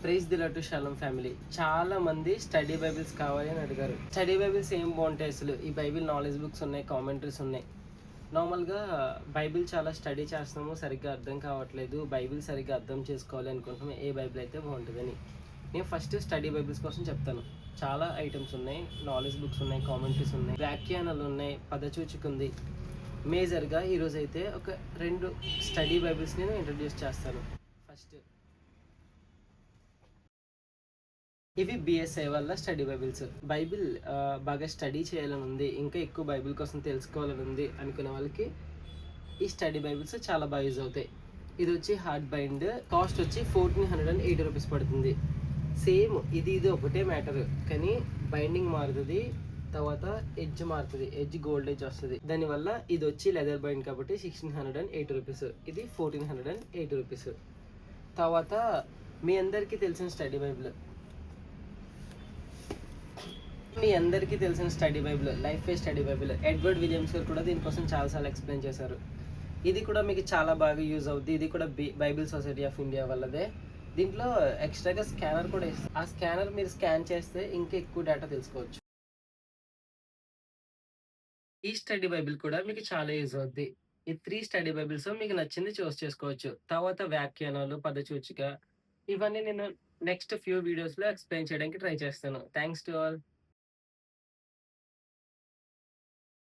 Praise the lord to షాሎም family. చాలా మంది స్టడీ బైబిల్స్ కావాలి అని అడిగారు. స్టడీ బైబిల్స్ ఏం బాగుంటాయి అసలు? ఈ బైబిల్ నాలెడ్జ్ బుక్స్ ఉన్నాయి, కామెంటరీస్ ఉన్నాయి. నార్మల్గా బైబిల్ చాలా స్టడీ చేస్తున్నాము, సరిగ్గా అర్థం కావట్లేదు, బైబిల్ సరిగ్గా అర్థం చేసుకోవాలి అనుకుంటున్నాము, ఏ బైబిల్ అయితే బాగుంటుందని. నేను ఫస్ట్ స్టడీ బైబిల్స్ కోసం చెప్తాను. చాలా ఐటమ్స్ ఉన్నాయి, నాలెడ్జ్ బుక్స్ ఉన్నాయి, కామెంటరీస్ ఉన్నాయి, వ్యాఖ్యానాలు ఉన్నాయి, పదచూచిక ఉంది. మేజర్గా ఈరోజు అయితే ఒక 2 స్టడీ బైబిల్స్ నేను ఇంట్రడ్యూస్ చేస్తాను. ఫస్ట్ ఇవి బిఎస్ఐ వల్ల స్టడీ బైబిల్స్. బైబిల్ బాగా స్టడీ చేయాలని ఉంది, ఇంకా ఎక్కువ బైబిల్ కోసం తెలుసుకోవాలని ఉంది అనుకునే వాళ్ళకి ఈ స్టడీ బైబిల్స్ చాలా బాగా యూజ్ అవుతాయి. ఇది వచ్చి హార్డ్ బైండ్, కాస్ట్ వచ్చి 1480 రూపీస్ పడుతుంది. సేమ్ ఇది ఒకటే మ్యాటర్, కానీ బైండింగ్ మారుతుంది, తర్వాత ఎడ్జ్ మారుతుంది, ఎడ్జ్ గోల్డ్ ఎడ్జ్ వస్తుంది. దానివల్ల ఇది వచ్చి లెదర్ బైండ్ కాబట్టి 1680 రూపీస్, ఇది 1480 రూపీస్. తర్వాత మీ అందరికీ తెలిసిన study Bible, study Bible life ఫే స్టడీ బైబిల్. ఎడ్వర్డ్ విలియమ్స్ గారు కూడా దీనికోసం చాలాసార్లు ఎక్స్ప్లెయిన్ చేశారు. ఇది కూడా మీకు చాలా బాగా యూజ్ అవుద్ది. ఇది కూడా బైబిల్ సొసైటీ ఆఫ్ ఇండియా వాళ్ళదే. దీంట్లో ఎక్స్ట్రాగా స్కానర్ కూడా ఇస్తారు. ఆ స్కానర్ మీరు స్కాన్ చేస్తే ఇంకా ఎక్కువ డేటా తెలుసుకోవచ్చు. ఈ స్టడీ బైబిల్ కూడా మీకు చాలా యూజ్ అవుద్ది. ఈ 3 స్టడీ బైబిల్స్ మీకు నచ్చింది చూస్ చేసుకోవచ్చు. తర్వాత వ్యాఖ్యానాలు, పదసూచిక, ఇవన్నీ నేను నెక్స్ట్ ఫ్యూ వీడియోస్లో ఎక్స్ప్లెయిన్ చేయడానికి ట్రై చేస్తాను. Thanks to all.